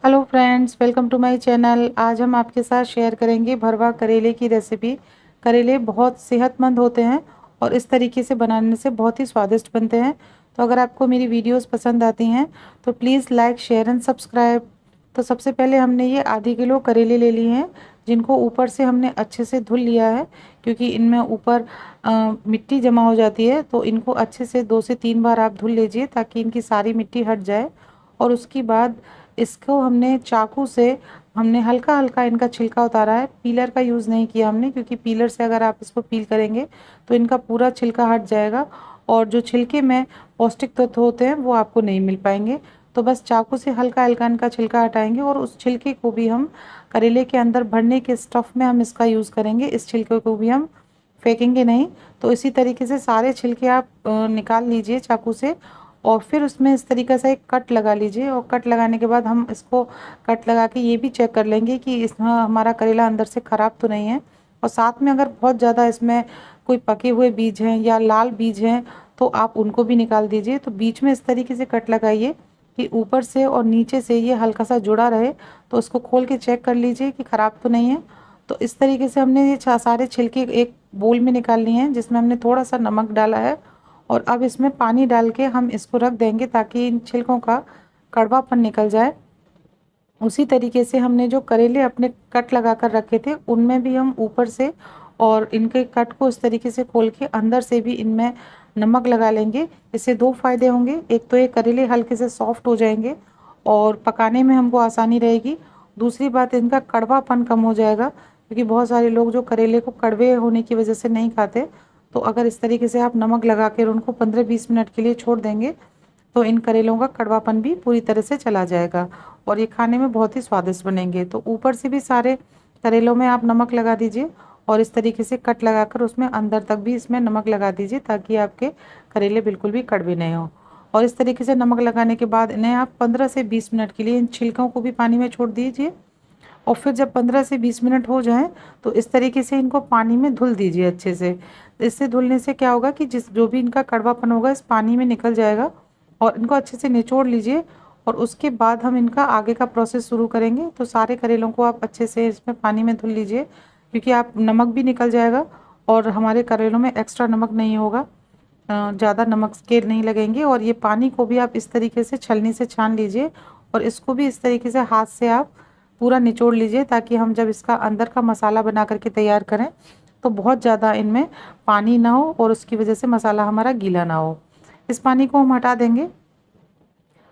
Hello friends, welcome to my channel. आज हम आपके साथ शेयर करेंगे भरवा करेले की रेसिपी। करेले बहुत सेहतमंद होते हैं और इस तरीके से बनाने से बहुत ही स्वादिष्ट बनते हैं। तो अगर आपको मेरी वीडियोस पसंद आती हैं तो please like, share and subscribe. तो सबसे पहले हमने ये आधी किलो करेले ले लिए हैं, जिनको ऊपर से हमने अच्छे से धुल लिया है, क्योंकि इनमें ऊपर मिट्टी जमा हो जाती है। तो इनको अच्छे से 2 से 3 बार आप धुल लीजिए ताकि इनकी सारी मिट्टी हट जाए। और उसके बाद इसको हमने चाकू से हमने हल्का हल्का इनका छिलका उतारा है। पीलर का यूज़ नहीं किया हमने, क्योंकि पीलर से अगर आप इसको पील करेंगे तो इनका पूरा छिलका हट जाएगा और जो छिलके में पौष्टिक तत्व होते हैं वो आपको नहीं मिल पाएंगे। तो बस चाकू से हल्का हल्का इनका छिलका हटाएंगे और उस छिलके को भी हम करेले के अंदर भरने के स्टफ़ में हम इसका यूज़ करेंगे। इस छिलके को भी हम फेंकेंगे नहीं। तो इसी तरीके से सारे छिलके आप निकाल लीजिए चाकू से और फिर उसमें इस तरीके से एक कट लगा लीजिए। और कट लगाने के बाद हम इसको कट लगा के ये भी चेक कर लेंगे कि इसमें हमारा करेला अंदर से ख़राब तो नहीं है। और साथ में अगर बहुत ज़्यादा इसमें कोई पके हुए बीज हैं या लाल बीज हैं तो आप उनको भी निकाल दीजिए। तो बीच में इस तरीके से कट लगाइए कि ऊपर से और नीचे से ये हल्का सा जुड़ा रहे। तो उसको खोल के चेक कर लीजिए कि ख़राब तो नहीं है। तो इस तरीके से हमने ये सारे छिलके एक बोल में निकाल लिए हैं, जिसमें हमने थोड़ा सा नमक डाला है। और अब इसमें पानी डाल के हम इसको रख देंगे ताकि इन छिलकों का कड़वापन निकल जाए। उसी तरीके से हमने जो करेले अपने कट लगा कर रखे थे उनमें भी हम ऊपर से और इनके कट को इस तरीके से खोल के अंदर से भी इनमें नमक लगा लेंगे। इससे दो फायदे होंगे, एक तो ये करेले हल्के से सॉफ्ट हो जाएंगे और पकाने में हमको आसानी रहेगी। दूसरी बात, इनका कड़वापन कम हो जाएगा, क्योंकि बहुत सारे लोग जो करेले को कड़वे होने की वजह से नहीं खाते। तो अगर इस तरीके से आप नमक लगा कर उनको 15-20 मिनट के लिए छोड़ देंगे तो इन करेलों का कड़वापन भी पूरी तरह से चला जाएगा और ये खाने में बहुत ही स्वादिष्ट बनेंगे। तो ऊपर से भी सारे करेलों में आप नमक लगा दीजिए और इस तरीके से कट लगाकर उसमें अंदर तक भी इसमें नमक लगा दीजिए ताकि आपके करेले बिल्कुल भी कड़वे नहीं हो। और इस तरीके से नमक लगाने के बाद इन्हें आप 15 से 20 मिनट के लिए इन छिलकों को भी पानी में छोड़ दीजिए। और फिर जब 15 से 20 मिनट हो जाएं तो इस तरीके से इनको पानी में धुल दीजिए अच्छे से। इससे धुलने से क्या होगा कि जो भी इनका कड़वापन होगा इस पानी में निकल जाएगा। और इनको अच्छे से निचोड़ लीजिए और उसके बाद हम इनका आगे का प्रोसेस शुरू करेंगे। तो सारे करेलों को आप अच्छे से इसमें पानी में धुल लीजिए, क्योंकि आप नमक भी निकल जाएगा और हमारे करेलों में एक्स्ट्रा नमक नहीं होगा, ज़्यादा नमक के नहीं लगेंगे। और ये पानी को भी आप इस तरीके से छलनी से छान लीजिए और इसको भी इस तरीके से हाथ से आप पूरा निचोड़ लीजिए, ताकि हम जब इसका अंदर का मसाला बना करके तैयार करें तो बहुत ज़्यादा इनमें पानी ना हो और उसकी वजह से मसाला हमारा गीला ना हो। इस पानी को हम हटा देंगे।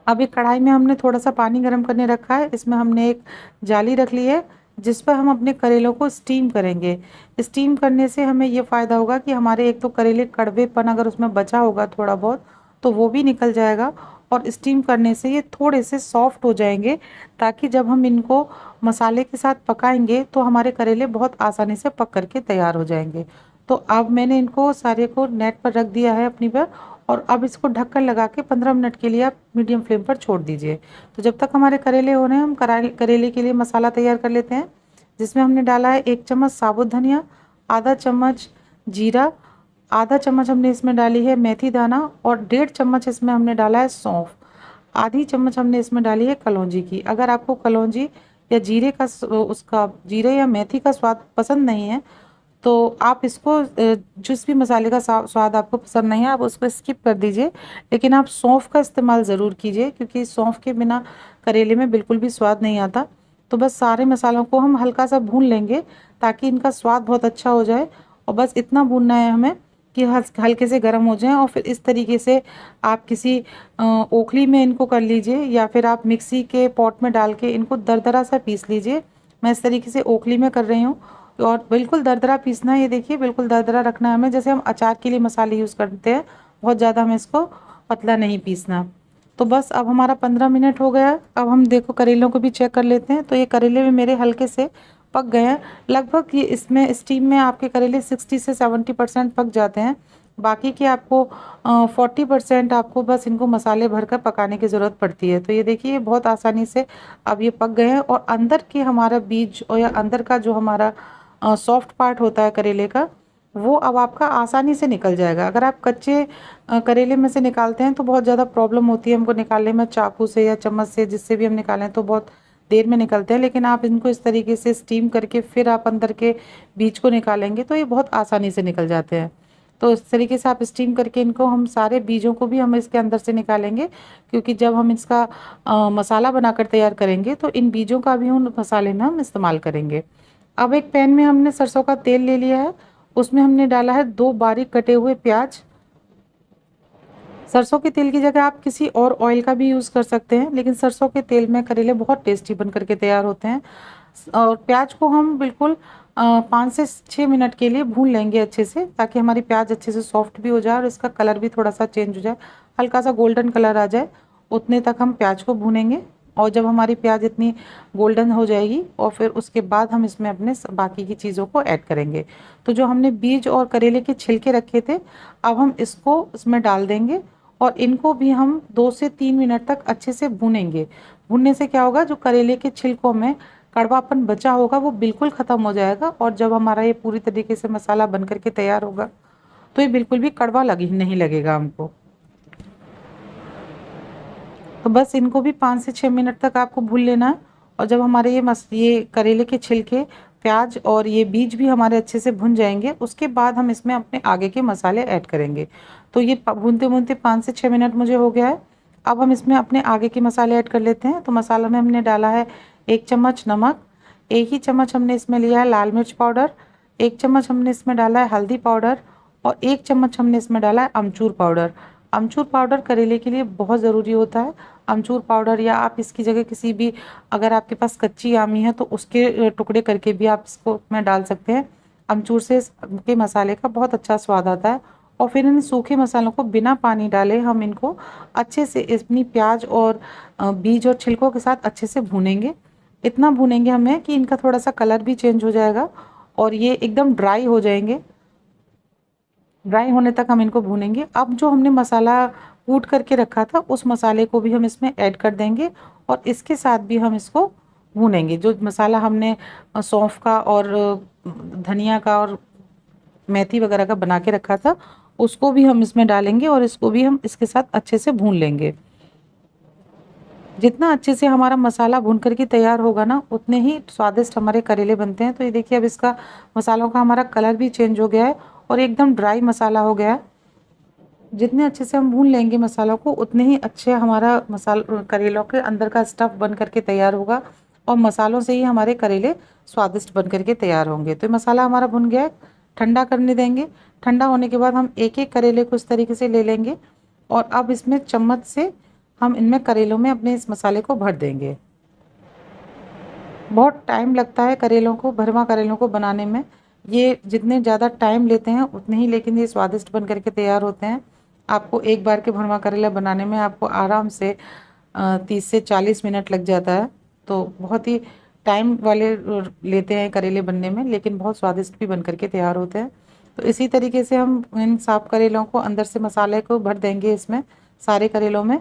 अब एक कढ़ाई में हमने थोड़ा सा पानी गर्म करने रखा है। इसमें हमने एक जाली रख ली है जिस पर हम अपने करेलों को स्टीम करेंगे। स्टीम करने से हमें ये फ़ायदा होगा कि हमारे एक तो करेले कड़वेपन अगर उसमें बचा होगा थोड़ा बहुत तो वो भी निकल जाएगा। और स्टीम करने से ये थोड़े से सॉफ्ट हो जाएंगे, ताकि जब हम इनको मसाले के साथ पकाएंगे तो हमारे करेले बहुत आसानी से पक करके तैयार हो जाएंगे। तो अब मैंने इनको सारे को नेट पर रख दिया है अपनी पर। और अब इसको ढक्कन लगा के 15 मिनट के लिए आप मीडियम फ्लेम पर छोड़ दीजिए। तो जब तक हमारे करेले हो रहे हैं हम करेले के लिए मसाला तैयार कर लेते हैं, जिसमें हमने डाला है 1 चम्मच साबुत धनिया, आधा चम्मच जीरा, आधा चम्मच हमने इसमें डाली है मेथी दाना और 1.5 चम्मच इसमें हमने डाला है सौंफ। आधी चम्मच हमने इसमें डाली है कलौंजी की। अगर आपको कलौंजी या जीरे का उसका जीरे या मेथी का स्वाद पसंद नहीं है तो आप इसको जिस भी मसाले का स्वाद आपको पसंद नहीं है आप उसको स्किप कर दीजिए। लेकिन आप सौंफ का इस्तेमाल ज़रूर कीजिए, क्योंकि सौंफ के बिना करेले में बिल्कुल भी स्वाद नहीं आता। तो बस सारे मसालों को हम हल्का सा भून लेंगे ताकि इनका स्वाद बहुत अच्छा हो जाए। और बस इतना भूनना है हमें कि हल्के से गर्म हो जाएं। और फिर इस तरीके से आप किसी ओखली में इनको कर लीजिए या फिर आप मिक्सी के पॉट में डाल के इनको दरदरा सा पीस लीजिए। मैं इस तरीके से ओखली में कर रही हूँ और बिल्कुल दरदरा पीसना है। ये देखिए बिल्कुल दरदरा रखना है हमें, जैसे हम अचार के लिए मसाले यूज़ करते हैं। बहुत ज़्यादा हमें इसको पतला नहीं पीसना। तो बस अब हमारा 15 मिनट हो गया। अब हम देखो करेलों को भी चेक कर लेते हैं। तो ये करेले में मेरे हल्के से पक गए हैं लगभग। ये इसमें स्टीम में आपके करेले 60 से 70% पक जाते हैं। बाकी के आपको 40% आपको बस इनको मसाले भरकर पकाने की ज़रूरत पड़ती है। तो ये देखिए बहुत आसानी से अब ये पक गए हैं और अंदर के हमारा बीज और या अंदर का जो हमारा सॉफ्ट पार्ट होता है करेले का वो अब आपका आसानी से निकल जाएगा। अगर आप कच्चे करेले में से निकालते हैं तो बहुत ज़्यादा प्रॉब्लम होती है हमको निकालने में, चाकू से या चम्मच से जिससे भी हम निकालें तो बहुत देर में निकलते हैं, लेकिन आप इनको इस तरीके से स्टीम करके फिर आप अंदर के बीज को निकालेंगे तो ये बहुत आसानी से निकल जाते हैं। तो इस तरीके से आप स्टीम करके इनको, हम सारे बीजों को भी हम इसके अंदर से निकालेंगे, क्योंकि जब हम इसका मसाला बनाकर तैयार करेंगे तो इन बीजों का भी उन मसाले में हम इस्तेमाल करेंगे। अब एक पैन में हमने सरसों का तेल ले लिया है, उसमें हमने डाला है 2 बारीक कटे हुए प्याज। सरसों के तेल की जगह आप किसी और ऑयल का भी यूज़ कर सकते हैं, लेकिन सरसों के तेल में करेले बहुत टेस्टी बन करके तैयार होते हैं। और प्याज को हम बिल्कुल 5 से 6 मिनट के लिए भून लेंगे अच्छे से, ताकि हमारी प्याज अच्छे से सॉफ्ट भी हो जाए और इसका कलर भी थोड़ा सा चेंज हो जाए, हल्का सा गोल्डन कलर आ जाए, उतने तक हम प्याज को भूनेंगे। और जब हमारी प्याज इतनी गोल्डन हो जाएगी और फिर उसके बाद हम इसमें अपने बाकी की चीज़ों को ऐड करेंगे। तो जो हमने बीज और करेले के छिलके रखे थे, अब हम इसको इसमें डाल देंगे और इनको भी हम 2 से 3 मिनट तक अच्छे से भूनेंगे। भूनने से क्या होगा, जो करेले के छिलकों में कड़वापन बचा होगा वो बिल्कुल ख़त्म हो जाएगा, और जब हमारा ये पूरी तरीके से मसाला बन करके तैयार होगा तो ये बिल्कुल भी कड़वा नहीं लगेगा हमको। तो बस इनको भी 5 से 6 मिनट तक आपको भून लेना है। और जब हमारे ये करेले के छिलके, प्याज और ये बीज भी हमारे अच्छे से भुन जाएंगे, उसके बाद हम इसमें अपने आगे के मसाले ऐड करेंगे। तो ये भूनते भूनते 5 से 6 मिनट मुझे हो गया है। अब हम इसमें अपने आगे के मसाले ऐड कर लेते हैं। तो मसाला में हमने डाला है 1 चम्मच नमक, 1 ही चम्मच हमने इसमें लिया है लाल मिर्च पाउडर, 1 चम्मच हमने इसमें डाला है हल्दी पाउडर, और 1 चम्मच हमने इसमें डाला है अमचूर पाउडर। अमचूर पाउडर करेले के लिए बहुत ज़रूरी होता है। अमचूर पाउडर, या आप इसकी जगह किसी भी, अगर आपके पास कच्ची आमी है तो उसके टुकड़े करके भी आप इसको में डाल सकते हैं। अमचूर से के मसाले का बहुत अच्छा स्वाद आता है। और फिर इन सूखे मसालों को बिना पानी डाले हम इनको अच्छे से अपनी प्याज और बीज और छिलकों के साथ अच्छे से भूनेंगे। इतना भूनेंगे हमें कि इनका थोड़ा सा कलर भी चेंज हो जाएगा और ये एकदम ड्राई हो जाएंगे। ड्राई होने तक हम इनको भूनेंगे। अब जो हमने मसाला कूट करके रखा था, उस मसाले को भी हम इसमें ऐड कर देंगे और इसके साथ भी हम इसको भूनेंगे। जो मसाला हमने सौंफ का और धनिया का और मेथी वगैरह का बना के रखा था, उसको भी हम इसमें डालेंगे और इसको भी हम इसके साथ अच्छे से भून लेंगे। जितना अच्छे से हमारा मसाला भून करके तैयार होगा ना, उतने ही स्वादिष्ट हमारे करेले बनते हैं। तो ये देखिए, अब इसका मसालों का हमारा कलर भी चेंज हो गया है और एकदम ड्राई मसाला हो गया है। जितने अच्छे से हम भून लेंगे मसालों को, उतने ही अच्छे हमारा करेलों के अंदर का स्टफ़ बन करके तैयार होगा और मसालों से ही हमारे करेले स्वादिष्ट बन करके तैयार होंगे। तो मसाला हमारा भुन गया है, ठंडा करने देंगे। ठंडा होने के बाद हम एक एक करेले को इस तरीके से ले लेंगे और अब इसमें चम्मच से हम इनमें करेलों में अपने इस मसाले को भर देंगे। बहुत टाइम लगता है करेलों को, भरवा करेलों को बनाने में। ये जितने ज़्यादा टाइम लेते हैं उतने ही लेकिन ये स्वादिष्ट बन करके तैयार होते हैं। आपको एक बार के भरवा करेला बनाने में आपको आराम से 30 से 40 मिनट लग जाता है। तो बहुत ही टाइम वाले लेते हैं करेले बनने में, लेकिन बहुत स्वादिष्ट भी बन करके तैयार होते हैं। तो इसी तरीके से हम इन साफ करेलों को अंदर से मसाले को भर देंगे इसमें, सारे करेलों में।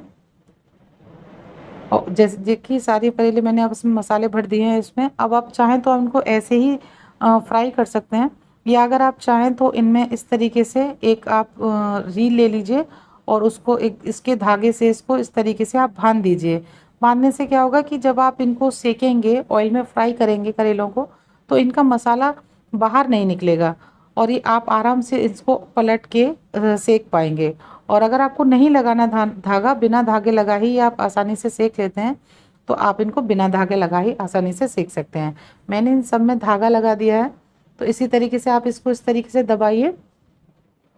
और जैसे देखिए, सारे करेले मैंने अब इसमें मसाले भर दिए हैं इसमें। अब आप चाहें तो उनको ऐसे ही फ्राई कर सकते हैं, या अगर आप चाहें तो इनमें इस तरीके से एक आप रील ले लीजिए और उसको एक इसके धागे से इसको इस तरीके से आप बांध दीजिए। बांधने से क्या होगा कि जब आप इनको सेकेंगे, ऑयल में फ्राई करेंगे करेलों को, तो इनका मसाला बाहर नहीं निकलेगा और ये आप आराम से इसको पलट के सेक पाएंगे। और अगर आपको नहीं लगाना धागा, बिना धागे लगा ही आप आसानी से सेक लेते हैं, तो आप इनको बिना धागे लगा ही आसानी से सेक सकते हैं। मैंने इन सब में धागा लगा दिया है। तो इसी तरीके से आप इसको इस तरीके से दबाइए,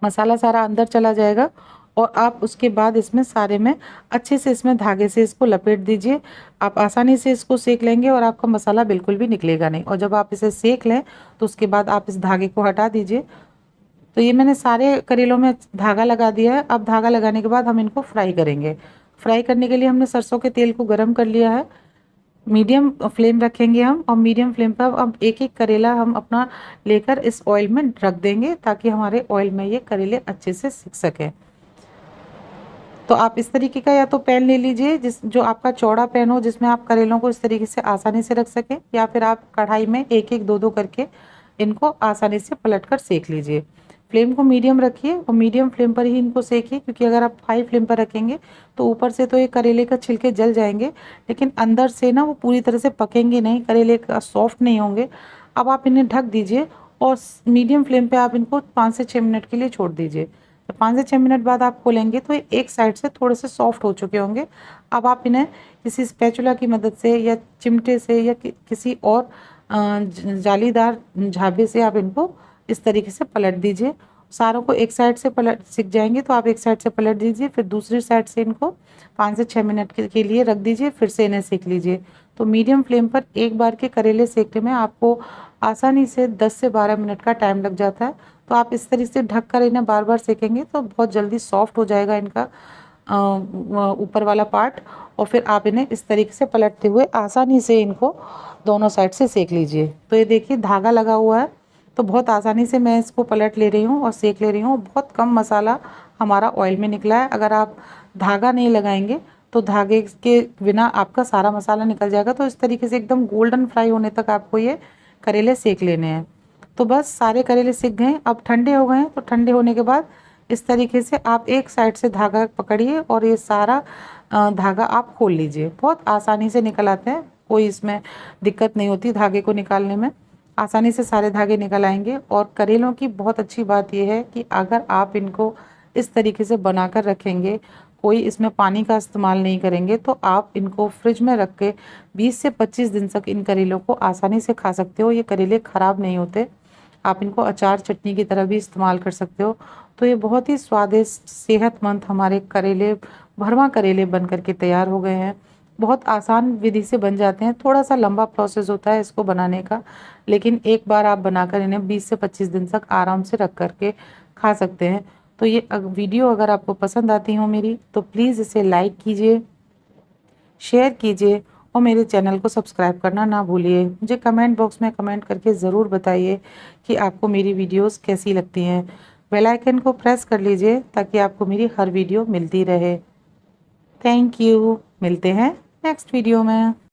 मसाला सारा अंदर चला जाएगा और आप उसके बाद इसमें सारे में अच्छे से इसमें धागे से इसको लपेट दीजिए। आप आसानी से इसको सेक लेंगे और आपका मसाला बिल्कुल भी निकलेगा नहीं। और जब आप इसे सेक लें तो उसके बाद आप इस धागे को हटा दीजिए। तो ये मैंने सारे करेलों में धागा लगा दिया है। अब धागा लगाने के बाद हम इनको फ्राई करेंगे। फ्राई करने के लिए हमने सरसों के तेल को गर्म कर लिया है। मीडियम फ्लेम रखेंगे हम, और मीडियम फ्लेम पर अब एक एक करेला हम अपना लेकर इस ऑयल में रख देंगे, ताकि हमारे ऑयल में ये करेले अच्छे से सिक सकें। तो आप इस तरीके का या तो पैन ले लीजिए जो आपका चौड़ा पैन हो, जिसमें आप करेलों को इस तरीके से आसानी से रख सकें, या फिर आप कढ़ाई में एक एक दो दो करके इनको आसानी से पलट कर सेक लीजिए। फ्लेम को मीडियम रखिए और मीडियम फ्लेम पर ही इनको सेकिए, क्योंकि अगर आप हाई फ्लेम पर रखेंगे तो ऊपर से तो ये करेले का छिलके जल जाएंगे, लेकिन अंदर से ना वो पूरी तरह से पकेंगे नहीं, करेले का सॉफ्ट नहीं होंगे। अब आप इन्हें ढक दीजिए और मीडियम फ्लेम पे आप इनको 5 से 6 मिनट के लिए छोड़ दीजिए। तो 5 से 6 मिनट बाद आप खोलेंगे तो ये एक साइड से थोड़े से सॉफ्ट हो चुके होंगे। अब आप इन्हें किसी स्पैचुला की मदद से या चिमटे से या किसी और जालीदार झाबे से आप इनको इस तरीके से पलट दीजिए। सारों को एक साइड से पलट सीख जाएंगे तो आप एक साइड से पलट दीजिए, फिर दूसरी साइड से इनको 5 से 6 मिनट के लिए रख दीजिए, फिर से इन्हें सेक लीजिए। तो मीडियम फ्लेम पर एक बार के करेले सेकने में आपको आसानी से 10 से 12 मिनट का टाइम लग जाता है। तो आप इस तरीके से ढक कर इन्हें बार बार सेकेंगे तो बहुत जल्दी सॉफ्ट हो जाएगा इनका ऊपर वाला पार्ट। और फिर आप इन्हें इस तरीके से पलटते हुए आसानी से इनको दोनों साइड से सेक लीजिए। तो ये देखिए धागा लगा हुआ है, तो बहुत आसानी से मैं इसको पलट ले रही हूँ और सेक ले रही हूँ। बहुत कम मसाला हमारा ऑयल में निकला है। अगर आप धागा नहीं लगाएंगे तो धागे के बिना आपका सारा मसाला निकल जाएगा। तो इस तरीके से एकदम गोल्डन फ्राई होने तक आपको ये करेले सेक लेने हैं। तो बस सारे करेले सीख गए, अब ठंडे हो गए हैं। तो ठंडे होने के बाद इस तरीके से आप एक साइड से धागा पकड़िए और ये सारा धागा आप खोल लीजिए। बहुत आसानी से निकल आते हैं, कोई इसमें दिक्कत नहीं होती धागे को निकालने में, आसानी से सारे धागे निकल आएंगे। और करेलों की बहुत अच्छी बात यह है कि अगर आप इनको इस तरीके से बनाकर रखेंगे, कोई इसमें पानी का इस्तेमाल नहीं करेंगे, तो आप इनको फ्रिज में रख के 20 से 25 दिन तक इन करेलों को आसानी से खा सकते हो। ये करेले ख़राब नहीं होते। आप इनको अचार चटनी की तरह भी इस्तेमाल कर सकते हो। तो ये बहुत ही स्वादिष्ट सेहतमंद हमारे करेले, भरवा करेले बन करके तैयार हो गए हैं। बहुत आसान विधि से बन जाते हैं, थोड़ा सा लंबा प्रोसेस होता है इसको बनाने का, लेकिन एक बार आप बनाकर इन्हें 20 से 25 दिन तक आराम से रख करके खा सकते हैं। तो ये वीडियो अगर आपको पसंद आती हो मेरी, तो प्लीज़ इसे लाइक कीजिए, शेयर कीजिए और मेरे चैनल को सब्सक्राइब करना ना भूलिए। मुझे कमेंट बॉक्स में कमेंट करके ज़रूर बताइए कि आपको मेरी वीडियोस कैसी लगती हैं। बेल आइकन को प्रेस कर लीजिए ताकि आपको मेरी हर वीडियो मिलती रहे। Thank you. मिलते हैं नेक्स्ट वीडियो में।